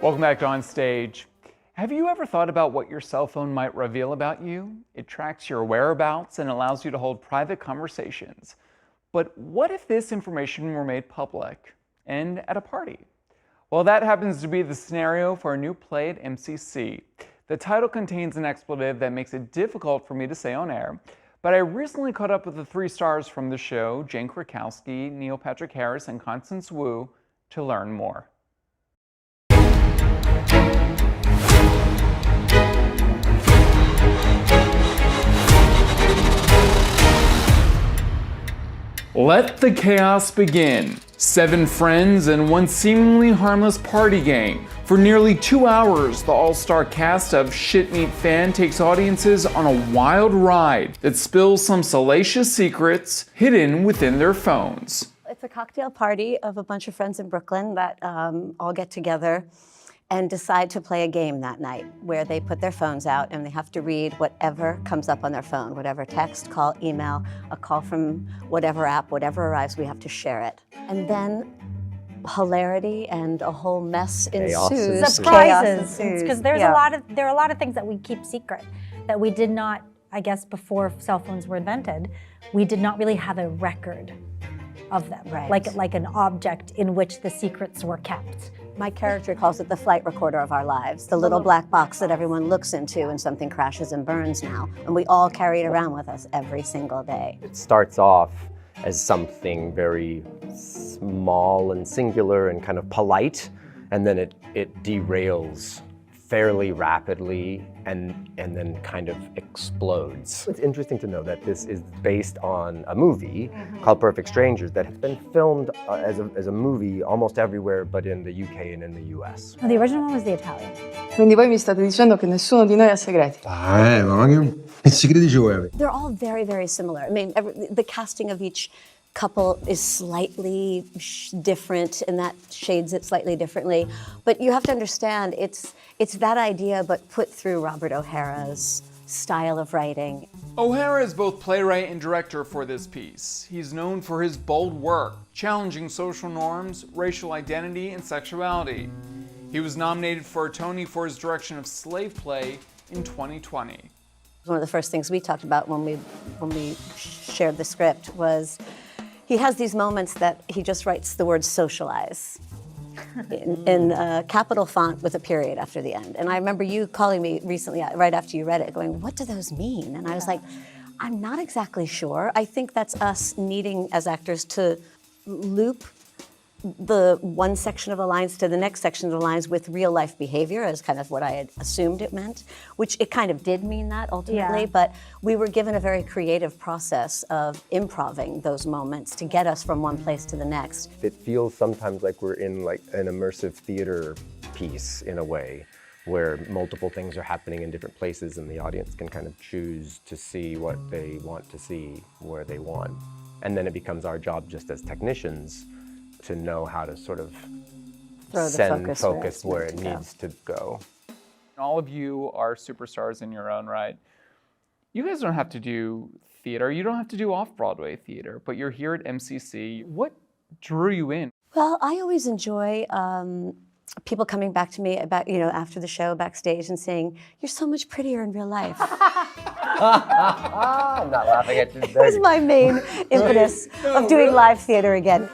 Welcome back to On Stage. Have you ever thought about what your cell phone might reveal about you? It tracks your whereabouts and allows you to hold private conversations. But what if this information were made public and at a party? Well, that happens to be the scenario for a new play at MCC. The title contains an expletive that makes it difficult for me to say on air, but I recently caught up with the 3 stars from the show, Jane Krakowski, Neil Patrick Harris, and Constance Wu, to learn more. Let the chaos begin. 7 friends and one seemingly harmless party game. For nearly 2 hours, the all-star cast of Shit Meat Fan takes audiences on a wild ride that spills some salacious secrets hidden within their phones. It's a cocktail party of a bunch of friends in Brooklyn that all get together and decide to play a game that night where they put their phones out and they have to read whatever comes up on their phone, whatever text, call, email, a call from whatever app, whatever arrives, we have to share it. And then hilarity and a whole mess ensues. Surprises, because there are a lot of things that we keep secret that we did not, I guess, before cell phones were invented, we did not really have a record of them, right. like an object in which the secrets were kept. My character calls it the flight recorder of our lives, the little black box that everyone looks into when something crashes and burns now, and we all carry it around with us every single day. It starts off as something very small and singular and kind of polite, and then it derails fairly rapidly and then kind of explodes. It's interesting to know that this is based on a movie called Perfect Strangers that has been filmed as a movie almost everywhere but in the UK and in the US. No, the original one was the Italian. Quindi voi mi state dicendo che nessuno di noi ha segreti? Ma che segreti ci vuoi avere? They're all very, very similar. I mean, the casting of each couple is slightly different, and that shades it slightly differently. But you have to understand, it's that idea, but put through Robert O'Hara's style of writing. O'Hara is both playwright and director for this piece. He's known for his bold work, challenging social norms, racial identity, and sexuality. He was nominated for a Tony for his direction of Slave Play in 2020. One of the first things we talked about when we shared the script was he has these moments that he just writes the word socialize in capital font with a period after the end. And I remember you calling me recently, right after you read it, going, what do those mean? And I was like, I'm not exactly sure. I think that's us needing, as actors, to loop the one section of the lines to the next section of the lines with real life behavior as kind of what I had assumed it meant, which it kind of did mean that ultimately, but we were given a very creative process of improving those moments to get us from one place to the next. It feels sometimes like we're in like an immersive theater piece in a way, where multiple things are happening in different places and the audience can kind of choose to see what they want to see where they want. And then it becomes our job just as technicians to know how to sort of send focus where it needs to go. All of you are superstars in your own right. You guys don't have to do theater. You don't have to do off-Broadway theater, but you're here at MCC. What drew you in? Well, I always enjoy people coming back to me about, after the show backstage and saying, "You're so much prettier in real life." I'm not laughing at you. That was my main impetus of doing live theater again.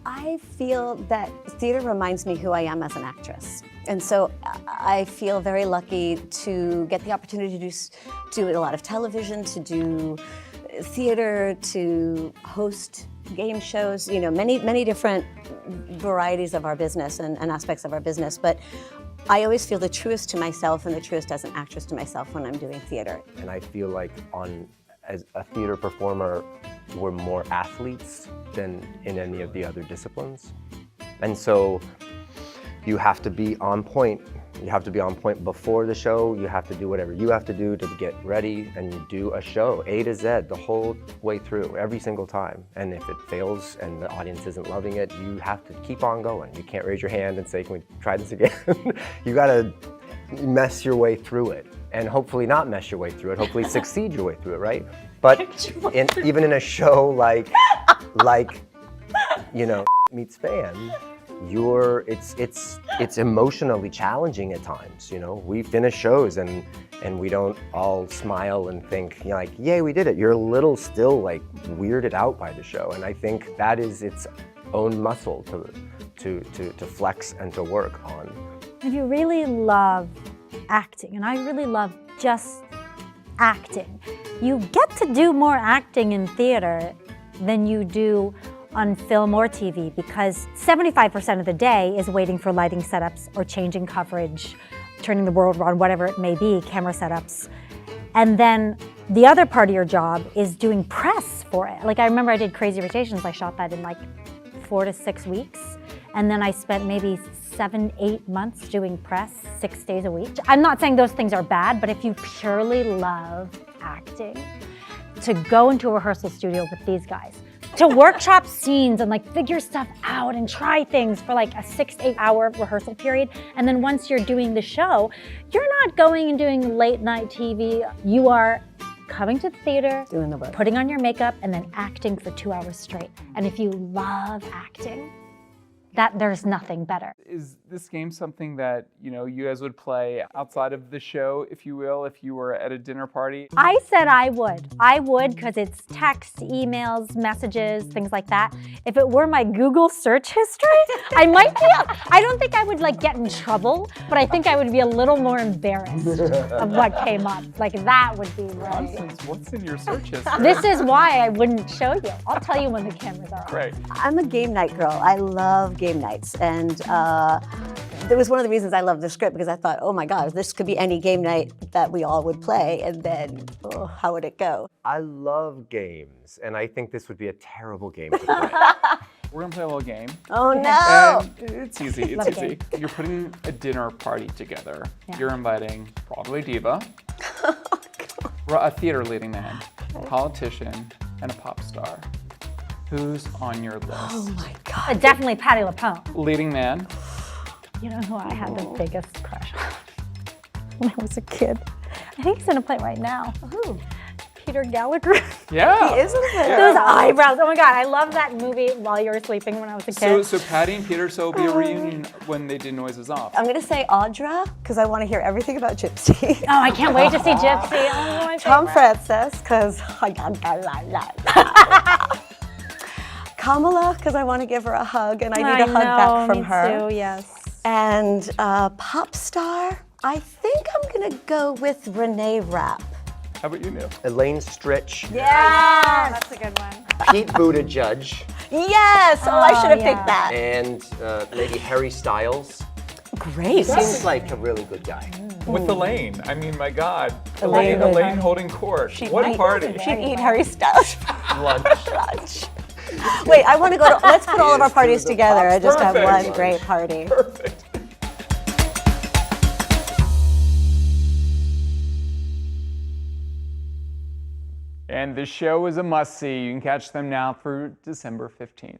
I feel that theater reminds me who I am as an actress. And so I feel very lucky to get the opportunity to do a lot of television, to do theater, to host game shows, many different varieties of our business and aspects of our business. But I always feel the truest to myself and the truest as an actress to myself when I'm doing theater. And I feel like as a theater performer, we're more athletes than in any of the other disciplines. And so you have to be on point. You have to be on point before the show. You have to do whatever you have to do to get ready, and you do a show, A to Z, the whole way through, every single time. And if it fails and the audience isn't loving it, you have to keep on going. You can't raise your hand and say, "Can we try this again?" You gotta mess your way through it, and hopefully not mess your way through it, hopefully succeed your way through it, right? But even in a show like Meets Fan, it's emotionally challenging at times. You know, we finish shows and we don't all smile and think, you know, like, yay, we did it. You're a little still like weirded out by the show, and I think that is its own muscle to flex and to work on. If you really love acting, and I really love just acting, you get to do more acting in theater than you do on film or TV, because 75% of the day is waiting for lighting setups or changing coverage, turning the world around, whatever it may be, camera setups. And then the other part of your job is doing press for it. Like I remember I did Crazy Rotations, I shot that in like 4 to 6 weeks. And then I spent maybe 7, 8 months doing press 6 days a week. I'm not saying those things are bad, but if you purely love acting, to go into a rehearsal studio with these guys, to workshop scenes and like figure stuff out and try things for like a 6 to 8 hour rehearsal period. And then once you're doing the show, you're not going and doing late night TV. You are coming to the theater, Doing the work. putting on your makeup, and then acting for 2 hours straight. And if you love acting, there's nothing better. Is this game something that, you know, you guys would play outside of the show, if you will, if you were at a dinner party? I said I would. I would, because it's text, emails, messages, things like that. If it were my Google search history, I might be, I don't think I would like get in trouble, but I think I would be a little more embarrassed of what came up. Like that would be right. Constance, what's in your search history? This is why I wouldn't show you. I'll tell you when the cameras are on. Great. I'm a game night girl. I love game nights, and that was one of the reasons I loved the script, because I thought, oh my God, this could be any game night that we all would play, and then how would it go? I love games, and I think this would be a terrible game to play. We're gonna play a little game. Oh no! And it's easy, it's Love a easy. You're putting a dinner party together. Yeah. You're inviting Broadway diva, a theater leading man, politician, and a pop star. Who's on your list? Oh my God! Definitely Patti LuPone. Leading man, You know who I had the biggest crush on when I was a kid? I think he's in a play right now. Who? Peter Gallagher. yeah. He is in it. Those eyebrows. Oh my God, I love that movie While You Were Sleeping when I was a kid. So Patty and Peter, so it'll be a reunion when they did Noises Off. I'm gonna say Audra, because I want to hear everything about Gypsy. Oh, I can't wait to see Gypsy. Oh, my Tom favorite. Francis, because Kamala, because I want to give her a hug, and I need a hug back from her. Too, yes. And pop star, I think I'm gonna go with Renee Rapp. How about you, Neil? Elaine Stritch, Yeah, that's a good one. Pete Buttigieg, Yes! Oh, I should have yeah. picked that. and maybe Harry Styles. Great. Seems like a really good guy. With Elaine. I mean, my God. Elaine Elaine holding court. What a party. She'd eat Harry Styles Lunch. lunch. Wait, I want to go to, let's put all of our Here's to parties the together and just have Perfect. one great party. Perfect. And the show is a must-see. You can catch them now through December 15th.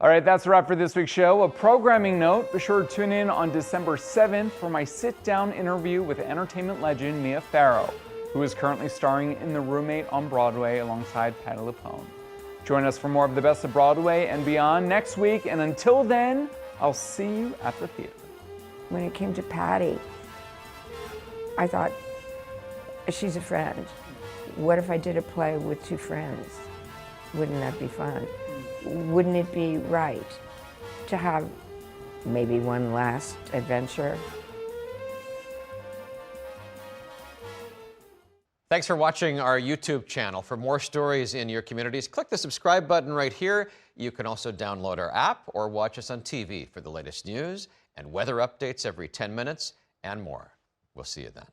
All right, that's a wrap for this week's show. A programming note, be sure to tune in on December 7th for my sit-down interview with entertainment legend Mia Farrow, who is currently starring in The Roommate on Broadway alongside Patti LuPone. Join us for more of the best of Broadway and beyond next week, and until then, I'll see you at the theater. When it came to Patty, I thought, she's a friend. What if I did a play with two friends? Wouldn't that be fun? Wouldn't it be right to have maybe one last adventure? Thanks for watching our YouTube channel. For more stories in your communities, click the subscribe button right here. You can also download our app or watch us on TV for the latest news and weather updates every 10 minutes and more. We'll see you then.